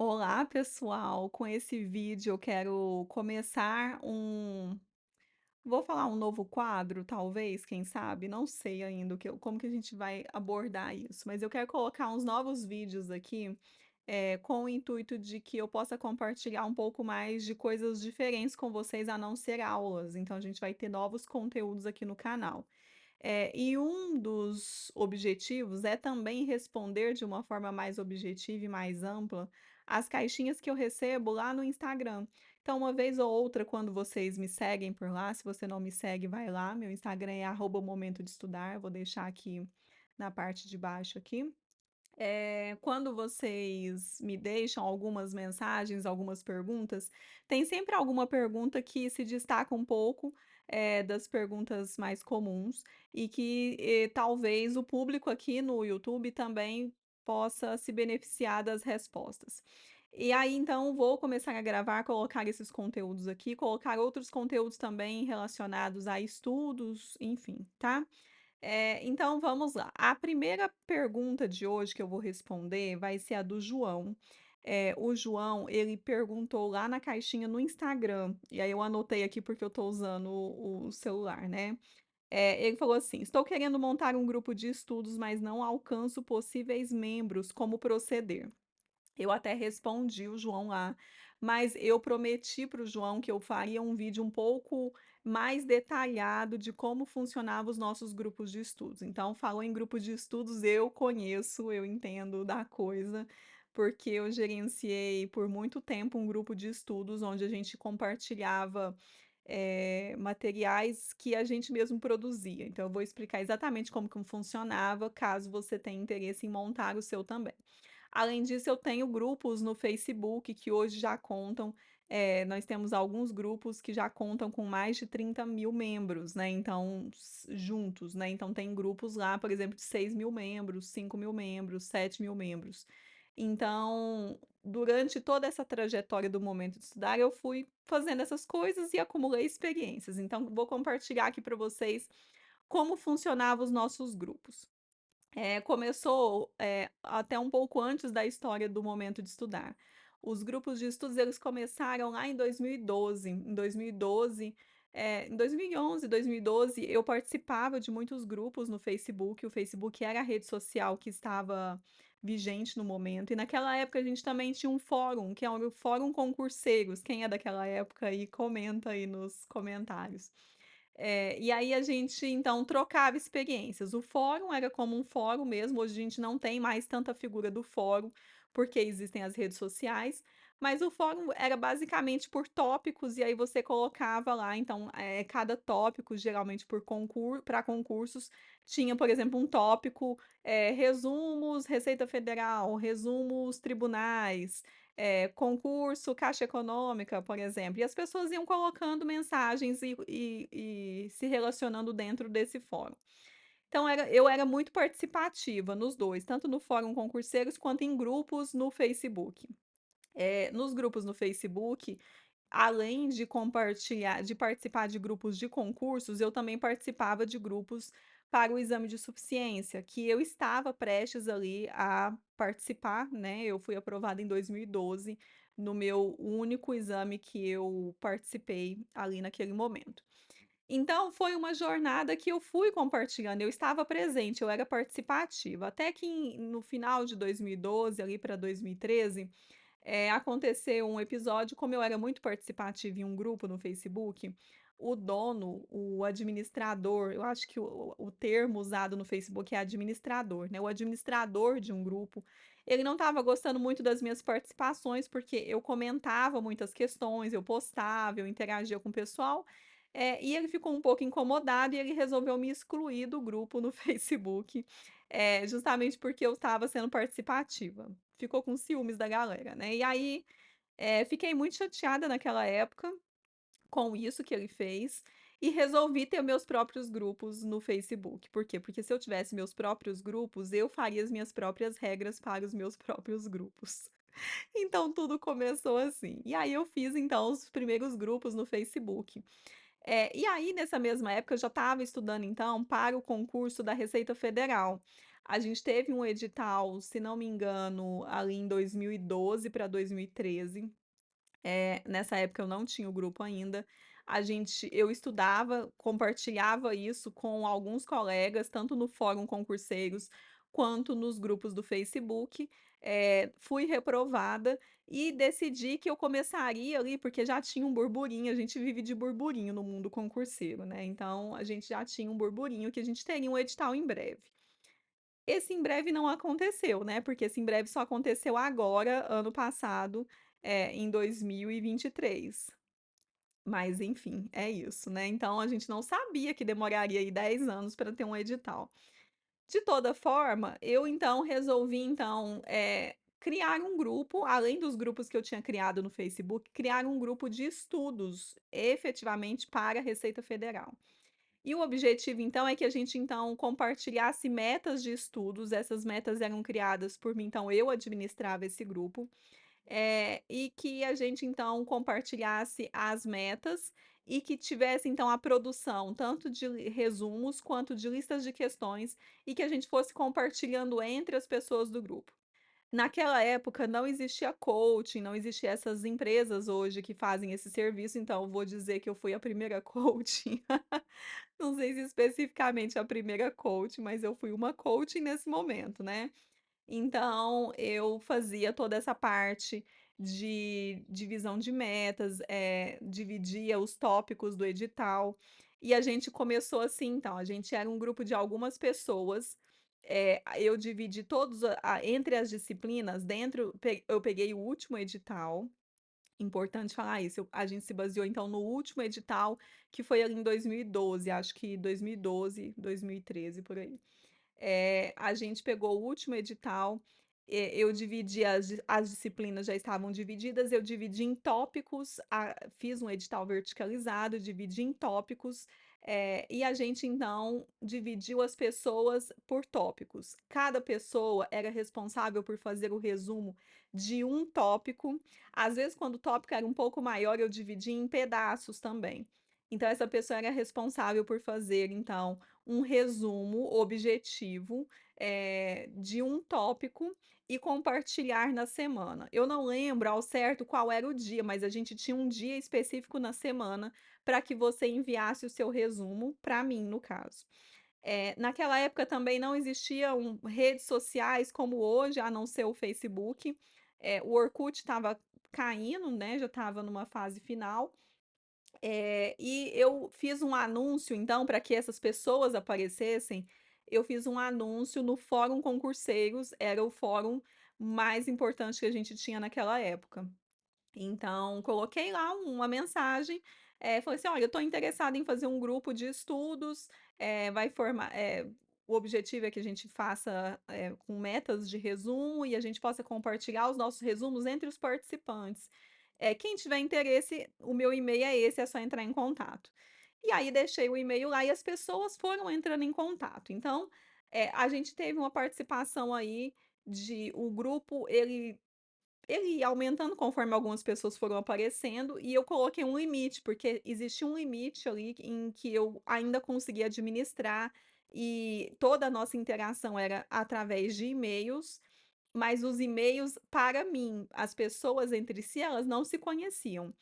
Olá, pessoal! Com esse vídeo eu quero começar vou falar um novo quadro, talvez, quem sabe? Não sei ainda como que a gente vai abordar isso, mas eu quero colocar uns novos vídeos aqui, com o intuito de que eu possa compartilhar um pouco mais de coisas diferentes com vocês, a não ser aulas. Então a gente vai ter novos conteúdos aqui no canal. E um dos objetivos é também responder de uma forma mais objetiva e mais ampla as caixinhas que eu recebo lá no Instagram. Então, uma vez ou outra, quando vocês me seguem por lá, se você não me segue, vai lá. Meu Instagram é @momento de estudar. Eu vou deixar aqui na parte de baixo aqui. Quando vocês me deixam algumas mensagens, algumas perguntas, tem sempre alguma pergunta que se destaca um pouco, das perguntas mais comuns e que, talvez o público aqui no YouTube também possa se beneficiar das respostas. E aí, então, vou começar a gravar, colocar esses conteúdos aqui, colocar outros conteúdos também relacionados a estudos, enfim, tá? Então vamos lá. A primeira pergunta de hoje que eu vou responder vai ser a do João. O João, ele perguntou lá na caixinha no Instagram, e aí eu anotei aqui porque eu estou usando o celular, né. Ele falou assim: "Estou querendo montar um grupo de estudos, mas não alcanço possíveis membros, como proceder?". Eu até respondi o João lá, mas eu prometi para o João que eu faria um vídeo um pouco mais detalhado de como funcionavam os nossos grupos de estudos. Então, falou em grupo de estudos, eu conheço, eu entendo da coisa, porque eu gerenciei por muito tempo um grupo de estudos onde a gente compartilhava, materiais que a gente mesmo produzia. Então, eu vou explicar exatamente como que funcionava, caso você tenha interesse em montar o seu também. Além disso, eu tenho grupos no Facebook que hoje já contam, nós temos alguns grupos que já contam com mais de 30.000 membros, né, então juntos, né, então tem grupos lá, por exemplo, de 6.000 membros, 5.000 membros, 7.000 membros. Então, durante toda essa trajetória do momento de estudar, eu fui fazendo essas coisas e acumulei experiências. Então, vou compartilhar aqui para vocês como funcionavam os nossos grupos. Começou, até um pouco antes da história do momento de estudar. Os grupos de estudos, eles começaram lá em 2012. Em 2011, 2012, eu participava de muitos grupos no Facebook. O Facebook era a rede social que estava vigente no momento, e naquela época a gente também tinha um fórum, que é o Fórum Concurseiros. Quem é daquela época aí, comenta aí nos comentários. E aí a gente então trocava experiências. O fórum era como um fórum mesmo, hoje a gente não tem mais tanta figura do fórum, porque existem as redes sociais, mas o fórum era basicamente por tópicos e aí você colocava lá, então, cada tópico, geralmente por para concursos, tinha, por exemplo, um tópico, resumos Receita Federal, resumos tribunais, concurso Caixa Econômica, por exemplo, e as pessoas iam colocando mensagens e se relacionando dentro desse fórum. Então eu era muito participativa nos 2, tanto no fórum Concurseiros quanto em grupos no Facebook. Nos grupos no Facebook, além de participar de grupos de concursos, eu também participava de grupos para o exame de suficiência, que eu estava prestes ali a participar, né, eu fui aprovada em 2012 no meu único exame que eu participei ali naquele momento. Então foi uma jornada que eu fui compartilhando, eu estava presente, eu era participativa, até que no final de 2012 ali para 2013, aconteceu um episódio, como eu era muito participativa em um grupo no Facebook, o dono, o administrador, eu acho que o termo usado no Facebook é administrador, né, o administrador de um grupo, ele não estava gostando muito das minhas participações, porque eu comentava muitas questões, eu postava, eu interagia com o pessoal, e ele ficou um pouco incomodado e ele resolveu me excluir do grupo no Facebook, justamente porque eu estava sendo participativa. Ficou com ciúmes da galera, né. E aí, fiquei muito chateada naquela época com isso que ele fez, e resolvi ter meus próprios grupos no Facebook. Por quê? Porque se eu tivesse meus próprios grupos, eu faria as minhas próprias regras para os meus próprios grupos. Então tudo começou assim. E aí eu fiz então os primeiros grupos no Facebook. E aí nessa mesma época eu já estava estudando então para o concurso da Receita Federal. A gente teve um edital, se não me engano, ali em 2012 para 2013. Nessa época eu não tinha o grupo ainda. Eu estudava, compartilhava isso com alguns colegas, tanto no fórum concurseiros quanto nos grupos do Facebook. Fui reprovada e decidi que eu começaria ali, porque já tinha um burburinho, a gente vive de burburinho no mundo concurseiro, né? Então a gente já tinha um burburinho que a gente teria um edital em breve. Esse em breve não aconteceu, né, porque esse em breve só aconteceu agora, ano passado, em 2023. Mas enfim, é isso, né, então a gente não sabia que demoraria aí 10 anos para ter um edital. De toda forma, eu então resolvi então, criar um grupo, além dos grupos que eu tinha criado no Facebook, criar um grupo de estudos, efetivamente para a Receita Federal. E o objetivo então é que a gente então compartilhasse metas de estudos, essas metas eram criadas por mim, então eu administrava esse grupo, e que a gente então compartilhasse as metas e que tivesse então a produção tanto de resumos quanto de listas de questões e que a gente fosse compartilhando entre as pessoas do grupo. Naquela época não existia coaching, não existia essas empresas hoje que fazem esse serviço, então eu vou dizer que eu fui a primeira coaching. Não sei se especificamente a primeira coach, mas eu fui uma coach nesse momento, né. Então eu fazia toda essa parte de divisão de metas, dividia os tópicos do edital, e a gente começou assim então, a gente era um grupo de algumas pessoas, eu dividi todos entre as disciplinas, eu peguei o último edital. Importante falar isso, a gente se baseou então no último edital, que foi ali em 2012, acho que 2012, 2013, por aí. A gente pegou o último edital, eu dividi as disciplinas já estavam divididas, eu dividi em tópicos, fiz um edital verticalizado, dividi em tópicos, e a gente então dividiu as pessoas por tópicos. Cada pessoa era responsável por fazer o resumo de um tópico. Às vezes, quando o tópico era um pouco maior, eu dividia em pedaços também. Então, essa pessoa era responsável por fazer, então, um resumo objetivo, de um tópico e compartilhar na semana. Eu não lembro ao certo qual era o dia, mas a gente tinha um dia específico na semana para que você enviasse o seu resumo, para mim, no caso. Naquela época também não existiam redes sociais como hoje, a não ser o Facebook. O Orkut estava caindo, né, já estava numa fase final. E eu fiz um anúncio, então, para que essas pessoas aparecessem, eu fiz um anúncio no Fórum Concurseiros, era o fórum mais importante que a gente tinha naquela época. Então, coloquei lá uma mensagem, falei assim: "Olha, eu estou interessada em fazer um grupo de estudos, vai formar o objetivo é que a gente faça, com metas de resumo e a gente possa compartilhar os nossos resumos entre os participantes. Quem tiver interesse, o meu e-mail é esse, é só entrar em contato". E aí deixei o e-mail lá e as pessoas foram entrando em contato. Então, a gente teve uma participação aí o grupo ele ia aumentando conforme algumas pessoas foram aparecendo, e eu coloquei um limite, porque existia um limite ali em que eu ainda conseguia administrar, e toda a nossa interação era através de e-mails, mas os e-mails para mim, as pessoas entre si, elas não se conheciam.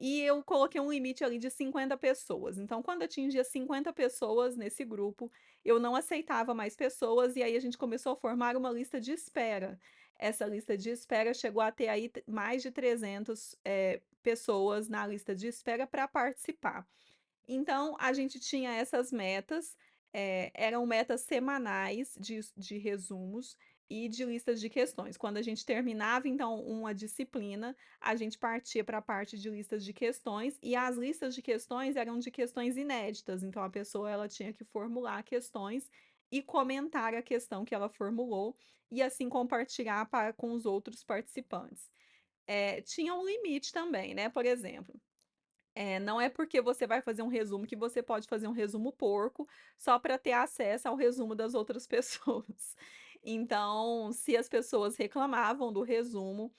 E eu coloquei um limite ali de 50 pessoas. Então, quando atingia 50 pessoas nesse grupo, eu não aceitava mais pessoas, e aí a gente começou a formar uma lista de espera. Essa lista de espera chegou a ter aí mais de 300 pessoas na lista de espera para participar. Então, a gente tinha essas metas, eram metas semanais de resumos e de listas de questões. Quando a gente terminava, então, uma disciplina, a gente partia para a parte de listas de questões, e as listas de questões eram de questões inéditas, então a pessoa ela tinha que formular questões e comentar a questão que ela formulou, e assim compartilhar com os outros participantes. Tinha um limite também, né, por exemplo, não é porque você vai fazer um resumo que você pode fazer um resumo porco, só para ter acesso ao resumo das outras pessoas. Então, se as pessoas reclamavam do resumo,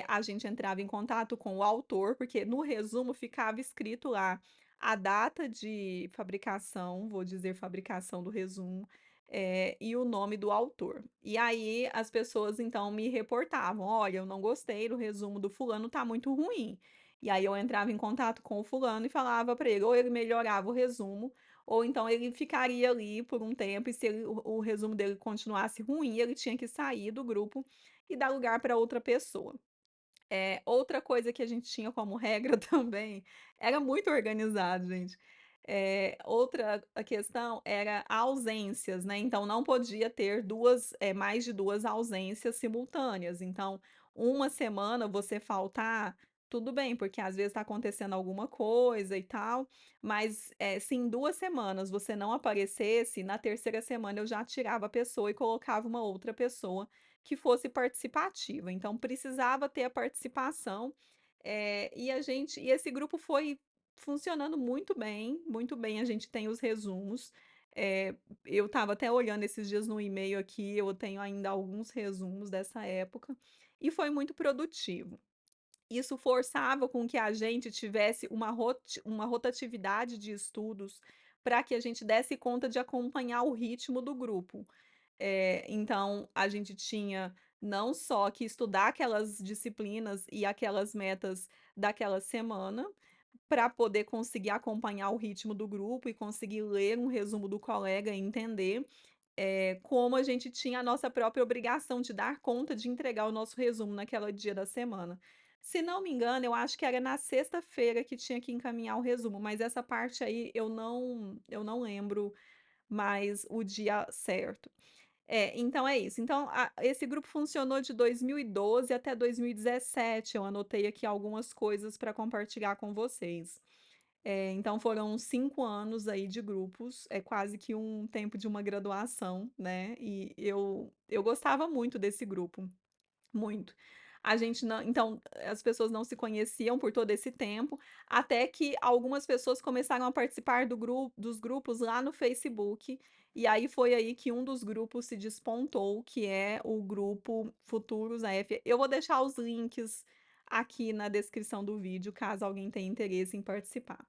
a gente entrava em contato com o autor, porque no resumo ficava escrito lá a data de fabricação, vou dizer fabricação do resumo, e o nome do autor. E aí as pessoas então me reportavam: "Olha, eu não gostei do resumo do fulano, tá muito ruim". E aí eu entrava em contato com o fulano e falava para ele, ou ele melhorava o resumo, ou então ele ficaria ali por um tempo e se o resumo dele continuasse ruim, ele tinha que sair do grupo e dar lugar para outra pessoa. Outra coisa que a gente tinha como regra também, era muito organizado, gente. Outra a questão era ausências, né, então não podia ter mais de 2 ausências simultâneas. Então, uma semana você faltar, tudo bem, porque às vezes está acontecendo alguma coisa e tal, mas, se em 2 semanas você não aparecesse, na terceira semana eu já tirava a pessoa e colocava uma outra pessoa que fosse participativa, então precisava ter a participação, e esse grupo foi funcionando muito bem, a gente tem os resumos, eu estava até olhando esses dias no e-mail aqui, eu tenho ainda alguns resumos dessa época, e foi muito produtivo. Isso forçava com que a gente tivesse uma rotatividade de estudos, para que a gente desse conta de acompanhar o ritmo do grupo. Então a gente tinha não só que estudar aquelas disciplinas e aquelas metas daquela semana, para poder conseguir acompanhar o ritmo do grupo e conseguir ler um resumo do colega e entender, como a gente tinha a nossa própria obrigação de dar conta de entregar o nosso resumo naquela dia da semana. Se não me engano, eu acho que era na sexta-feira que tinha que encaminhar o resumo, mas essa parte aí eu não lembro mais o dia certo. Então é isso. Então esse grupo funcionou de 2012 até 2017, eu anotei aqui algumas coisas para compartilhar com vocês. Então foram 5 anos aí de grupos, é quase que um tempo de uma graduação, né, e eu gostava muito desse grupo. Muito. A gente não então, as pessoas não se conheciam por todo esse tempo, até que algumas pessoas começaram a participar dos grupos lá no Facebook, e aí foi aí que um dos grupos se despontou, que é o grupo Futuros AF. Eu vou deixar os links aqui na descrição do vídeo, caso alguém tenha interesse em participar.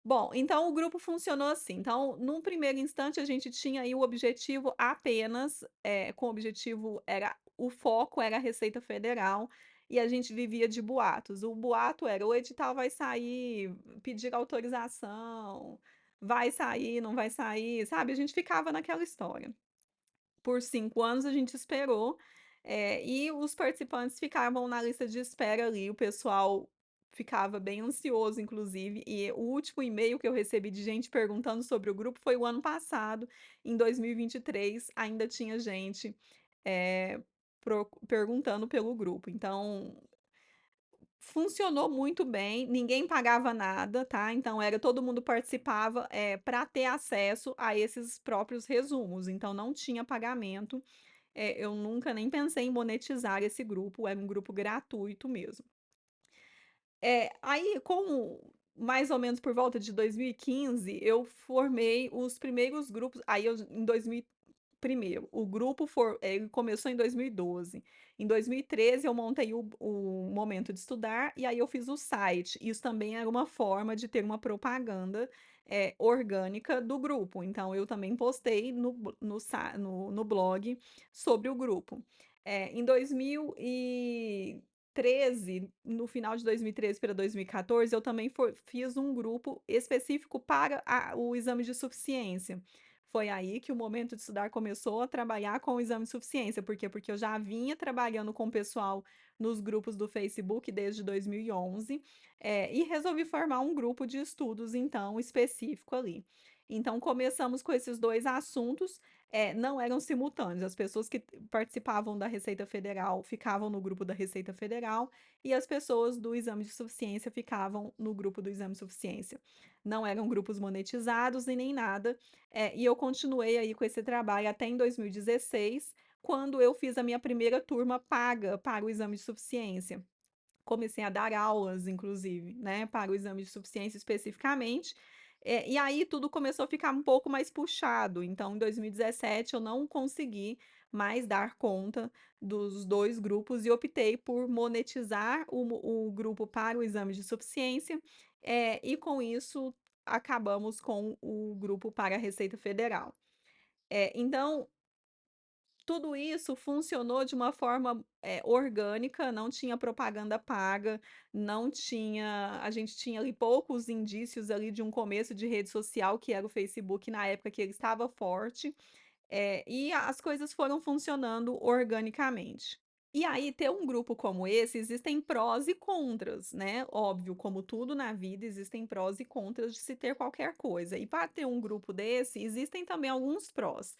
Bom, então o grupo funcionou assim, então num primeiro instante a gente tinha aí o objetivo apenas, com o objetivo era o foco era a Receita Federal, e a gente vivia de boatos. O boato era: "O edital vai sair, pedir autorização, vai sair, não vai sair", sabe, a gente ficava naquela história. Por 5 anos a gente esperou, e os participantes ficavam na lista de espera ali, o pessoal ficava bem ansioso inclusive, e o último e-mail que eu recebi de gente perguntando sobre o grupo foi o ano passado, em 2023 ainda tinha gente, eh, perguntando pelo grupo, então funcionou muito bem, ninguém pagava nada, tá, então era todo mundo participava, pra ter acesso a esses próprios resumos, então não tinha pagamento, eu nunca nem pensei em monetizar esse grupo, era um grupo gratuito mesmo. Aí com mais ou menos por volta de 2015, eu formei os primeiros grupos aí eu em 2000 primeiro, o grupo ele começou em 2012. Em 2013 eu montei o Momento de Estudar, e aí eu fiz o site. Isso também era uma forma de ter uma propaganda, orgânica do grupo. Então eu também postei no blog sobre o grupo. Em 2013, no final de 2013 para 2014, eu também fiz um grupo específico para o exame de suficiência. Foi aí que o Momento de Estudar começou a trabalhar com o exame de suficiência, por quê? Porque eu já vinha trabalhando com o pessoal nos grupos do Facebook desde 2011, e resolvi formar um grupo de estudos, então, específico ali. Então começamos com esses 2 assuntos, não eram simultâneos, as pessoas que participavam da Receita Federal ficavam no grupo da Receita Federal, e as pessoas do exame de suficiência ficavam no grupo do exame de suficiência. Não eram grupos monetizados e nem nada, e eu continuei aí com esse trabalho até em 2016, quando eu fiz a minha primeira turma paga para o exame de suficiência. Comecei a dar aulas, inclusive, né, para o exame de suficiência especificamente, e aí tudo começou a ficar um pouco mais puxado, então em 2017 eu não consegui mais dar conta dos 2 grupos e optei por monetizar o grupo para o exame de suficiência, e com isso acabamos com o grupo para a Receita Federal. Então tudo isso funcionou de uma forma, orgânica, não tinha propaganda paga, não tinha a gente tinha ali poucos indícios ali de um começo de rede social, que era o Facebook na época que ele estava forte, e as coisas foram funcionando organicamente. E aí ter um grupo como esse, existem prós e contras, né, óbvio, como tudo na vida, existem prós e contras de se ter qualquer coisa. E para ter um grupo desse, existem também alguns prós.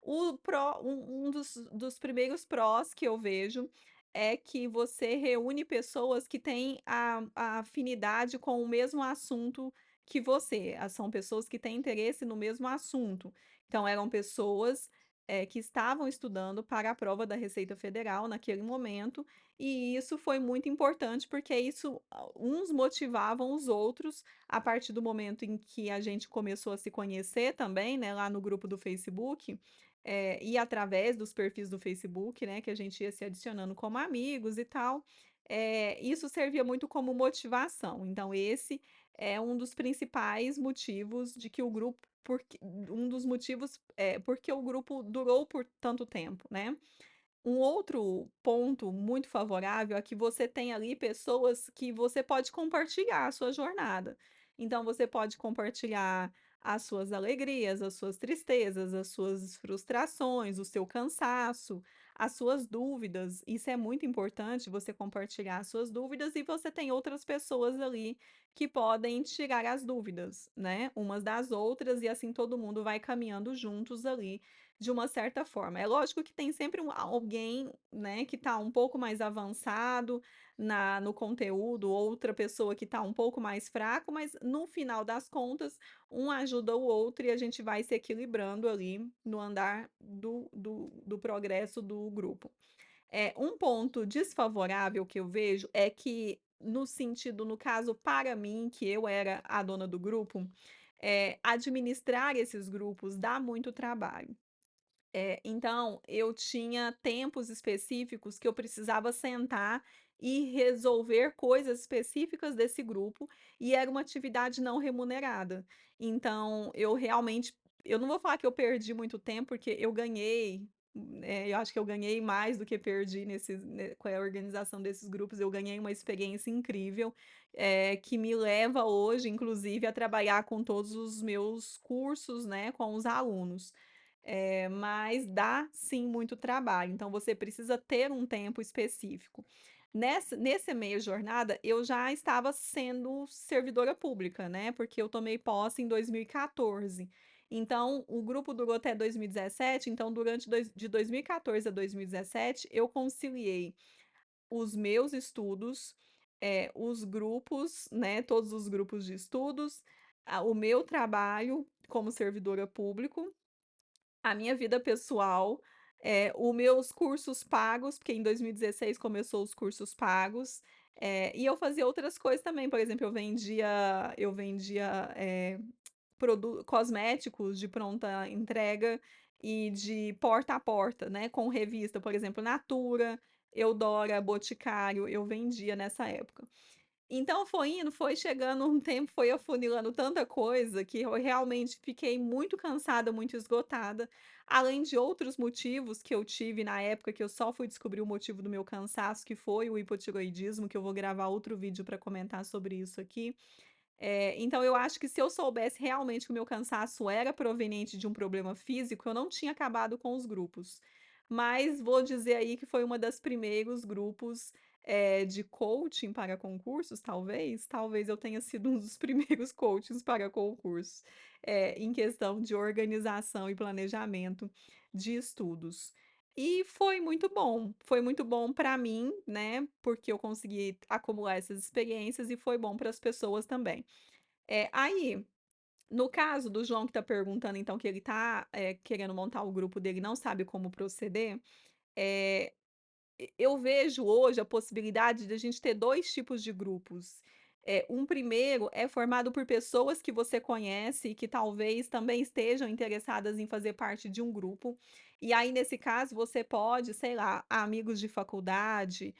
O pró um dos primeiros prós que eu vejo é que você reúne pessoas que têm a afinidade com o mesmo assunto que você, são pessoas que têm interesse no mesmo assunto. Então eram pessoas, que estavam estudando para a prova da Receita Federal naquele momento, e isso foi muito importante, porque isso uns motivavam os outros, a partir do momento em que a gente começou a se conhecer também, né, lá no grupo do Facebook, e através dos perfis do Facebook, né, que a gente ia se adicionando como amigos e tal, isso servia muito como motivação. Então esse é um dos principais motivos de que o grupo porque um dos motivos, porque o grupo durou por tanto tempo, né. Um outro ponto muito favorável é que você tem ali pessoas que você pode compartilhar a sua jornada. Então você pode compartilhar as suas alegrias, as suas tristezas, as suas frustrações, o seu cansaço, as suas dúvidas. Isso é muito importante, você compartilhar as suas dúvidas e você tem outras pessoas ali que podem tirar as dúvidas, né, umas das outras e assim todo mundo vai caminhando juntos ali de uma certa forma. É lógico que tem sempre alguém, né, que está um pouco mais avançado no conteúdo, outra pessoa que está um pouco mais fraco, mas no final das contas, um ajuda o outro e a gente vai se equilibrando ali no andar do progresso do grupo. Um ponto desfavorável que eu vejo é que, no sentido, no caso, para mim, que eu era a dona do grupo, administrar esses grupos dá muito trabalho. Então, eu tinha tempos específicos que eu precisava sentar e resolver coisas específicas desse grupo, e era uma atividade não remunerada. Então, eu não vou falar que eu perdi muito tempo, porque eu ganhei, eu acho que eu ganhei mais do que perdi com a organização desses grupos, eu ganhei uma experiência incrível, que me leva hoje, inclusive, a trabalhar com todos os meus cursos, né, com os alunos. Mas dá sim muito trabalho, então você precisa ter um tempo específico. Nesse meio jornada, eu já estava sendo servidora pública, né, porque eu tomei posse em 2014. Então, o grupo durou até 2017, então de 2014 a 2017, eu conciliei os meus estudos, os grupos, né, todos os grupos de estudos, o meu trabalho como servidora público, a minha vida pessoal, o meus cursos pagos, porque em 2016 começou os cursos pagos, e eu fazia outras coisas também, por exemplo, eu vendia, produ cosméticos de pronta entrega e de porta a porta, né, com revista, por exemplo, Natura, Eudora, Boticário, eu vendia nessa época. Então foi indo, foi chegando um tempo, foi afunilando tanta coisa que eu realmente fiquei muito cansada, muito esgotada, além de outros motivos que eu tive na época, que eu só fui descobrir o motivo do meu cansaço, que foi o hipotireoidismo, que eu vou gravar outro vídeo para comentar sobre isso aqui. Então eu acho que se eu soubesse realmente que o meu cansaço era proveniente de um problema físico, eu não tinha acabado com os grupos. Mas vou dizer aí que foi uma das primeiros grupos, de coaching para concursos, talvez eu tenha sido um dos primeiros coachings para concursos, em questão de organização e planejamento de estudos. E foi muito bom para mim, né, porque eu consegui acumular essas experiências e foi bom para as pessoas também. Aí, no caso do João que está perguntando, então, que ele está, querendo montar o grupo dele, não sabe como proceder, eh, eu vejo hoje a possibilidade de a gente ter 2 tipos de grupos. Um primeiro é formado por pessoas que você conhece e que talvez também estejam interessadas em fazer parte de um grupo, e aí nesse caso você pode, sei lá, amigos de faculdade,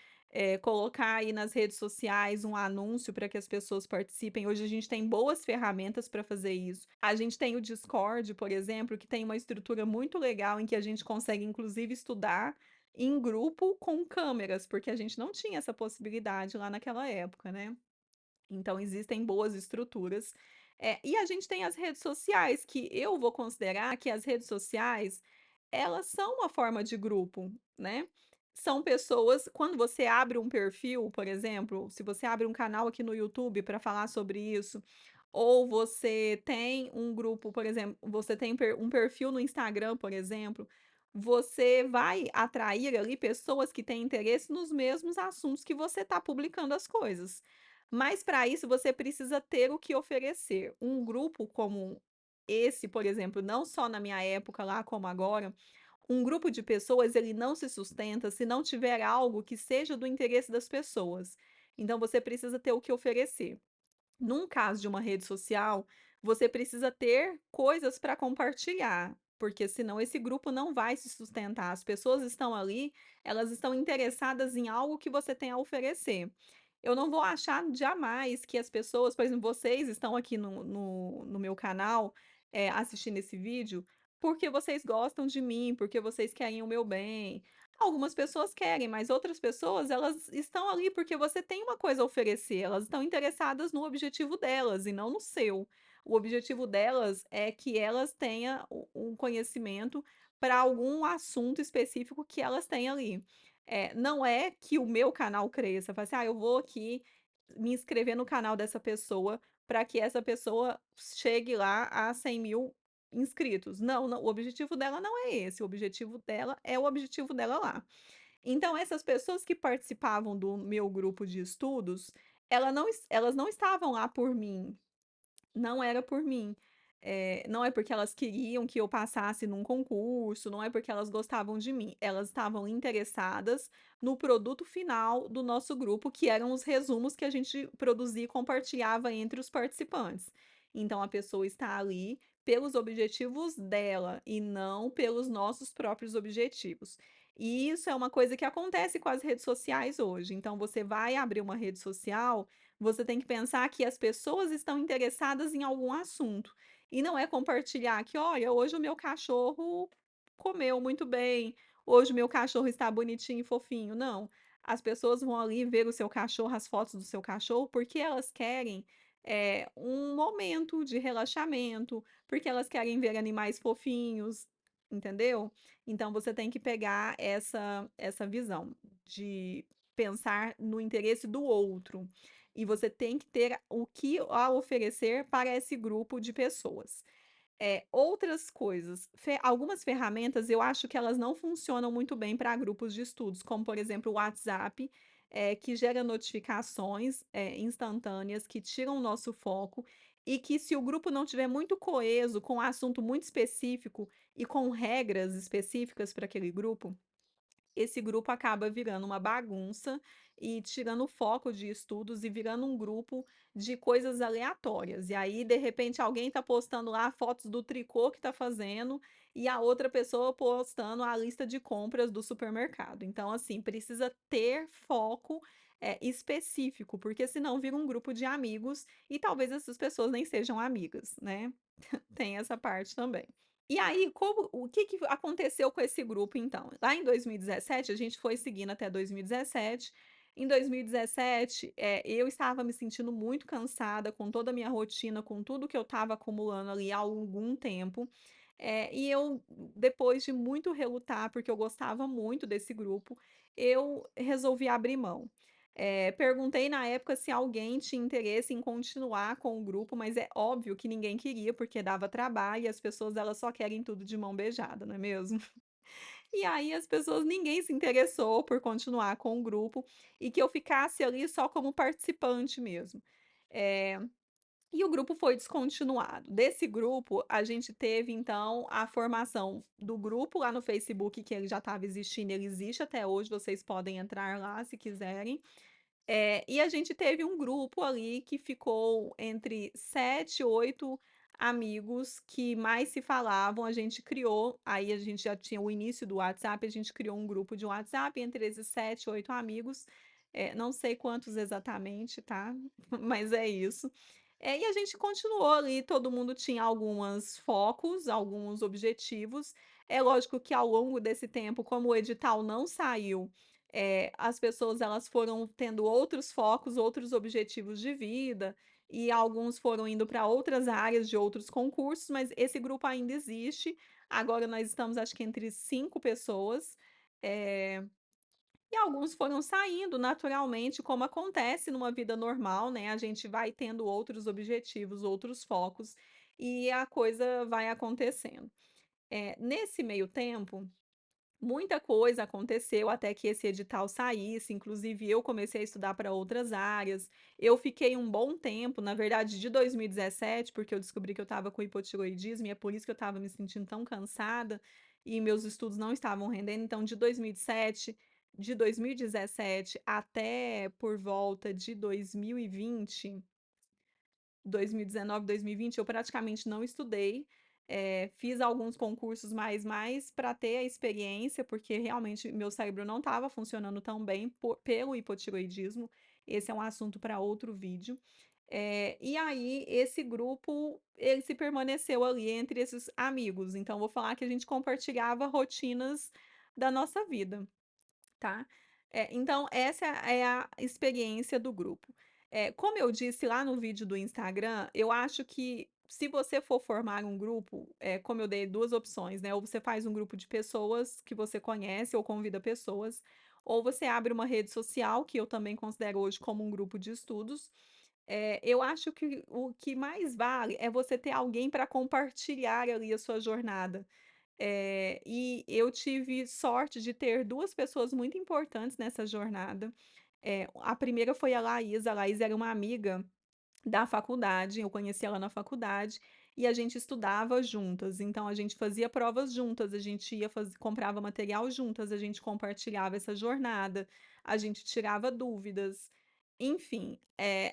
colocar aí nas redes sociais um anúncio para que as pessoas participem. Hoje a gente tem boas ferramentas para fazer isso. A gente tem o Discord, por exemplo, que tem uma estrutura muito legal em que a gente consegue inclusive estudar em grupo com câmeras, porque a gente não tinha essa possibilidade lá naquela época, né. Então existem boas estruturas. E a gente tem as redes sociais, que eu vou considerar que as redes sociais, elas são uma forma de grupo, né. São pessoas quando você abre um perfil, por exemplo, se você abre um canal aqui no YouTube para falar sobre isso, ou você tem um grupo, por exemplo, você tem um perfil no Instagram, por exemplo, você vai atrair ali pessoas que têm interesse nos mesmos assuntos que você está publicando as coisas. Mas para isso você precisa ter o que oferecer. Um grupo como esse, por exemplo, não só na minha época lá como agora, um grupo de pessoas ele não se sustenta se não tiver algo que seja do interesse das pessoas. Então você precisa ter o que oferecer. Num caso de uma rede social, você precisa ter coisas para compartilhar, porque senão esse grupo não vai se sustentar. As pessoas estão ali, elas estão interessadas em algo que você tem a oferecer. Eu não vou achar jamais que as pessoas, por exemplo, vocês estão aqui no meu canal, assistindo esse vídeo, porque vocês gostam de mim, porque vocês querem o meu bem. Algumas pessoas querem, mas outras pessoas, elas estão ali porque você tem uma coisa a oferecer, elas estão interessadas no objetivo delas e não no seu. O objetivo delas é que elas tenham um conhecimento para algum assunto específico que elas têm ali. Não é que o meu canal cresça, fala assim: "Ah, eu vou aqui me inscrever no canal dessa pessoa para que essa pessoa chegue lá a 100.000 inscritos". Não, não, o objetivo dela não é esse, o objetivo dela é o objetivo dela lá. Então essas pessoas que participavam do meu grupo de estudos, elas não estavam lá por mim, não era por mim. Não é porque elas queriam que eu passasse num concurso, não é porque elas gostavam de mim, elas estavam interessadas no produto final do nosso grupo, que eram os resumos que a gente produzia e compartilhava entre os participantes. Então a pessoa está ali pelos objetivos dela e não pelos nossos próprios objetivos. E isso é uma coisa que acontece com as redes sociais hoje. Então você vai abrir uma rede social, você tem que pensar que as pessoas estão interessadas em algum assunto, e não é compartilhar que: "Olha, hoje o meu cachorro comeu muito bem, hoje o meu cachorro está bonitinho e fofinho", não. As pessoas vão ali ver o seu cachorro, as fotos do seu cachorro, porque elas querem, um momento de relaxamento, porque elas querem ver animais fofinhos, entendeu? Então você tem que pegar essa visão de pensar no interesse do outro. E você tem que ter o que a oferecer para esse grupo de pessoas. Outras coisas, algumas ferramentas eu acho que elas não funcionam muito bem para grupos de estudos, como por exemplo o WhatsApp, que gera notificações, instantâneas, que tiram o nosso foco, e que se o grupo não tiver muito coeso, com um assunto muito específico e com regras específicas para aquele grupo, esse grupo acaba virando uma bagunça e tirando o foco de estudos e virando um grupo de coisas aleatórias. E aí, de repente, alguém está postando lá fotos do tricô que está fazendo e a outra pessoa postando a lista de compras do supermercado. Então, assim, precisa ter foco, específico, porque senão vira um grupo de amigos e talvez essas pessoas nem sejam amigas, né? Tem essa parte também. E aí, o que que aconteceu com esse grupo então? Lá em 2017, a gente foi seguindo até 2017. Em 2017, eu estava me sentindo muito cansada com toda a minha rotina, com tudo que eu estava acumulando ali há algum tempo. E eu, depois de muito relutar, porque eu gostava muito desse grupo, eu resolvi abrir mão. Perguntei na época se alguém tinha interesse em continuar com o grupo, mas é óbvio que ninguém queria, porque dava trabalho e as pessoas elas só querem tudo de mão beijada, não é mesmo? E aí as pessoas ninguém se interessou por continuar com o grupo e que eu ficasse ali só como participante mesmo. Eh e o grupo foi descontinuado. Desse grupo, a gente teve então a formação do grupo lá no Facebook, que ele já estava existindo, ele existe até hoje, vocês podem entrar lá se quiserem. E a gente teve um grupo ali que ficou entre 7, 8 amigos que mais se falavam, a gente criou, aí a gente já tinha o início do WhatsApp, a gente criou um grupo de WhatsApp entre esses 7, 8 amigos, não sei quantos exatamente, tá, mas é isso. E a gente continuou ali, todo mundo tinha algumas focos, alguns objetivos. É lógico que ao longo desse tempo, como o edital não saiu, as pessoas elas foram tendo outros focos, outros objetivos de vida, e alguns foram indo para outras áreas de outros concursos, mas esse grupo ainda existe. Agora nós estamos acho que entre 5 pessoas, eh e alguns foram saindo naturalmente, como acontece numa vida normal, né, a gente vai tendo outros objetivos, outros focos, e a coisa vai acontecendo. Nesse meio tempo, muita coisa aconteceu até que esse edital saísse, inclusive eu comecei a estudar para outras áreas. Eu fiquei um bom tempo, na verdade de 2017, porque eu descobri que eu estava com hipotireoidismo e é por isso que eu estava me sentindo tão cansada e meus estudos não estavam rendendo, então de 2007, de 2017 até por volta de 2020, 2019, 2020, eu praticamente não estudei, fiz alguns concursos, mas mais para ter a experiência, porque realmente meu cérebro não estava funcionando tão bem pelo hipotireoidismo. Esse é um assunto para outro vídeo. E aí esse grupo, ele se permaneceu ali entre esses amigos, então vou falar que a gente compartilhava rotinas da nossa vida. Tá? Então essa é a experiência do grupo. Como eu disse lá no vídeo do Instagram, eu acho que se você for formar um grupo, como eu dei 2 opções, né, ou você faz um grupo de pessoas que você conhece ou convida pessoas, ou você abre uma rede social, que eu também considero hoje como um grupo de estudos. Eu acho que o que mais vale é você ter alguém para compartilhar ali a sua jornada. E eu tive sorte de ter 2 pessoas muito importantes nessa jornada. A primeira foi a Laís era uma amiga da faculdade, eu conheci ela na faculdade, e a gente estudava juntas, então a gente fazia provas juntas, a gente ia comprava material juntas, a gente compartilhava essa jornada, a gente tirava dúvidas, enfim,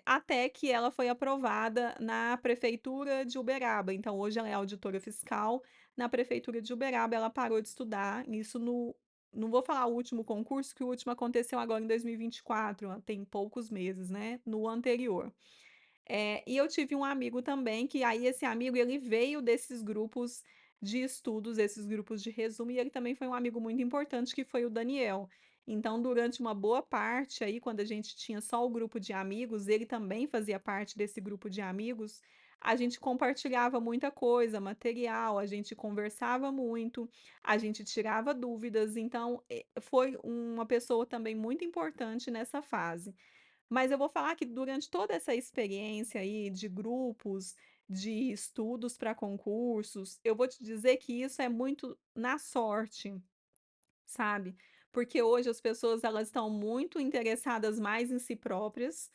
até que ela foi aprovada na prefeitura de Uberaba, então hoje ela é auditora fiscal na prefeitura de Uberaba, ela parou de estudar, isso no não vou falar o último concurso, que o último aconteceu agora em 2024, tem poucos meses, né, no anterior. E eu tive um amigo também, que aí esse amigo ele veio desses grupos de estudos, esses grupos de resumo, e ele também foi um amigo muito importante, que foi o Daniel. Então, durante uma boa parte aí, quando a gente tinha só o grupo de amigos, ele também fazia parte desse grupo de amigos, a gente compartilhava muita coisa, material, a gente conversava muito, a gente tirava dúvidas, então, foi uma pessoa também muito importante nessa fase. Mas eu vou falar que durante toda essa experiência aí de grupos, de estudos para concursos, eu vou te dizer que isso é muito na sorte. Sabe? Porque hoje as pessoas elas estão muito interessadas mais em si próprias,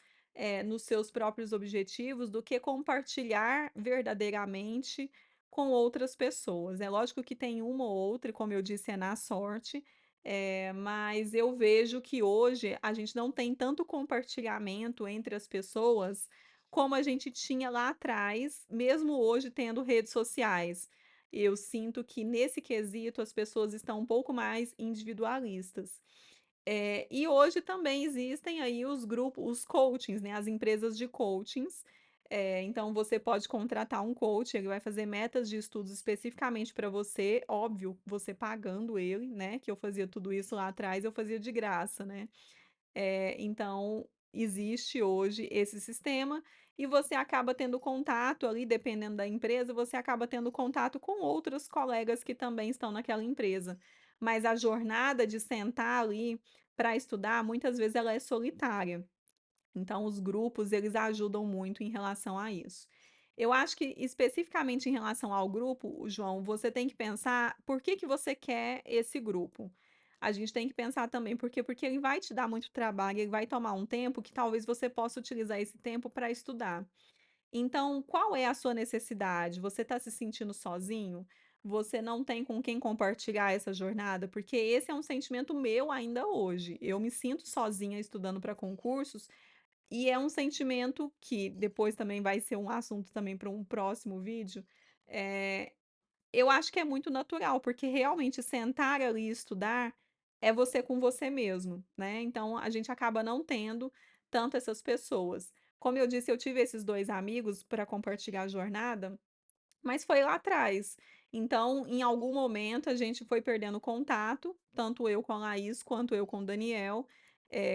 nos seus próprios objetivos, do que compartilhar verdadeiramente com outras pessoas. É lógico que tem uma ou outra, e como eu disse, é na sorte, mas eu vejo que hoje a gente não tem tanto compartilhamento entre as pessoas como a gente tinha lá atrás, mesmo hoje tendo redes sociais. Eu sinto que nesse quesito as pessoas estão um pouco mais individualistas. E hoje também existem aí os grupos, os coachings, né, as empresas de coachings. Então você pode contratar um coach, ele vai fazer metas de estudos especificamente para você, óbvio, você pagando ele, né? Que eu fazia tudo isso lá atrás, eu fazia de graça, né? Então, existe hoje esse sistema e você acaba tendo contato ali, dependendo da empresa, você acaba tendo contato com outros colegas que também estão naquela empresa. Mas a jornada de sentar ali para estudar, muitas vezes ela é solitária. Então, os grupos, eles ajudam muito em relação a isso. Eu acho que, especificamente em relação ao grupo, João, você tem que pensar por que que você quer esse grupo. A gente tem que pensar também porque ele vai te dar muito trabalho, ele vai tomar um tempo que talvez você possa utilizar esse tempo para estudar. Então, qual é a sua necessidade? Você está se sentindo sozinho? Você não tem com quem compartilhar essa jornada? Porque esse é um sentimento meu ainda hoje. Eu me sinto sozinha estudando para concursos e é um sentimento que depois também vai ser um assunto também para um próximo vídeo, eu acho que é muito natural, porque realmente sentar ali e estudar é você com você mesmo, né, então a gente acaba não tendo tanto essas pessoas. Como eu disse, eu tive esses 2 amigos para compartilhar a jornada, mas foi lá atrás. Então, em algum momento, a gente foi perdendo contato, tanto eu com a Laís, quanto eu com o Daniel,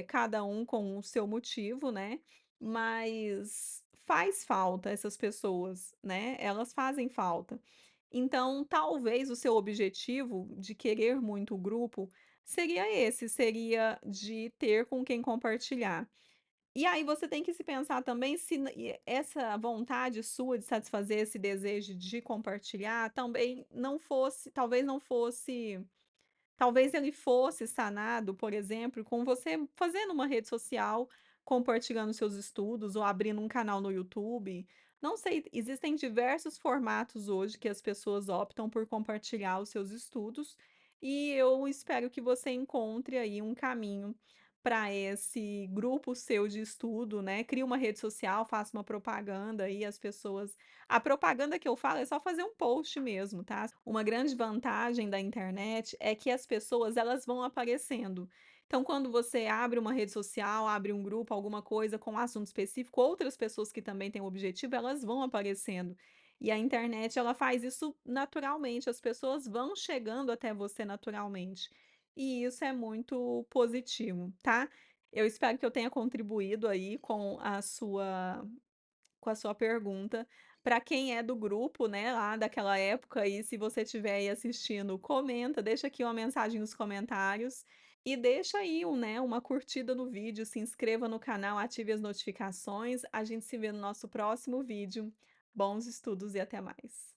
cada um com o seu motivo, né, mas faz falta essas pessoas, né, elas fazem falta. Então, talvez o seu objetivo de querer muito o grupo seria esse, seria de ter com quem compartilhar. E aí você tem que se pensar também se essa vontade sua de satisfazer esse desejo de compartilhar também não fosse talvez não fosse talvez ele fosse sanado, por exemplo, com você fazendo uma rede social, compartilhando seus estudos ou abrindo um canal no YouTube. Não sei, existem diversos formatos hoje que as pessoas optam por compartilhar os seus estudos, e eu espero que você encontre aí um caminho para esse grupo seu de estudo, né. Crie uma rede social, faça uma propaganda e as pessoas a propaganda que eu falo é só fazer um post mesmo, tá. Uma grande vantagem da internet é que as pessoas elas vão aparecendo. Então quando você abre uma rede social, abre um grupo, alguma coisa com um assunto específico, outras pessoas que também têm o objetivo, elas vão aparecendo. E a internet ela faz isso naturalmente, as pessoas vão chegando até você naturalmente. E isso é muito positivo, tá. Eu espero que eu tenha contribuído aí com a sua pergunta. Para quem é do grupo, né, lá daquela época e se você estiver aí assistindo, comenta, deixa aqui uma mensagem nos comentários e deixa aí uma curtida no vídeo, se inscreva no canal, ative as notificações. A gente se vê no nosso próximo vídeo. Bons estudos e até mais.